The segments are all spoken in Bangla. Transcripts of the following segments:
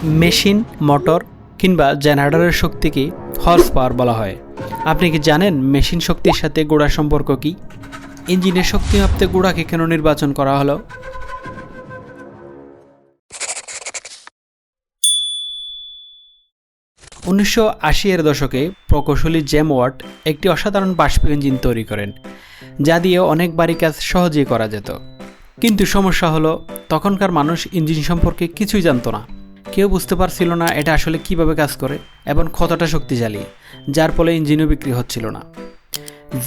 মেশিন, মোটর কিংবা জেনারেটরের শক্তিকে হর্স পাওয়ার বলা হয়। আপনি কি জানেন মেশিন শক্তির সাথে ঘোড়ার সম্পর্ক কী? ইঞ্জিনের শক্তি মাপতে ঘোড়াকে কেন নির্বাচন করা হলো? 1980-এর দশকে প্রকৌশলী জেম ওয়াট একটি অসাধারণ বাষ্প ইঞ্জিন তৈরি করেন, যা দিয়ে অনেক বাড়ি কাজ সহজেই করা যেত। কিন্তু সমস্যা হলো, তখনকার মানুষ ইঞ্জিন সম্পর্কে কিছুই জানতো না। কেউ বুঝতে পারছিল না এটা আসলে কিভাবে কাজ করে এবং কতটা শক্তিশালী, যার ফলে ইঞ্জিনও বিক্রি হচ্ছিল না।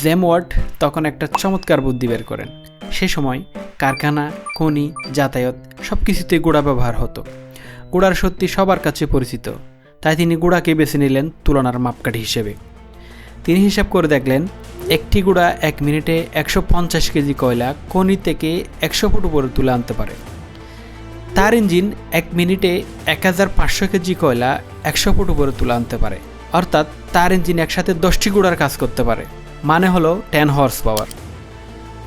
জেম ওয়াট তখন একটা চমৎকার বুদ্ধি বের করেন। সে সময় কারখানা, খনি, যাতায়াত সব কিছুতেই ঘোড়া ব্যবহার হতো। ঘোড়ার শক্তি সবার কাছে পরিচিত, তাই তিনি ঘোড়াকে বেছে নিলেন তুলনার মাপকাঠি হিসেবে। তিনি হিসাব করে দেখলেন, একটি ঘোড়া 1 মিনিটে 150 কেজি কয়লা খনি থেকে 100 ফুট উপরে তুলে আনতে পারে। তার ইঞ্জিন 1 মিনিটে 1500 কেজি কয়লা 100 ফুট উপরে তুলে আনতে পারে। অর্থাৎ তার ইঞ্জিন একসাথে 10টি ঘোড়ার কাজ করতে পারে, মানে হলো 10 হর্স পাওয়ার।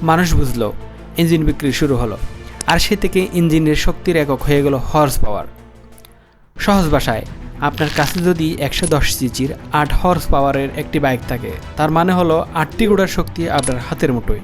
মানুষ বুঝলো, ইঞ্জিন বিক্রি শুরু হলো, আর সে থেকে ইঞ্জিনের শক্তির একক হয়ে গেল হর্স পাওয়ার। সহজ ভাষায়, আপনার কাছে যদি 110 সিসির 8 হর্স পাওয়ারের একটি বাইক থাকে, তার মানে হলো 8টি ঘোড়ার শক্তি আপনার হাতের মুঠোয়।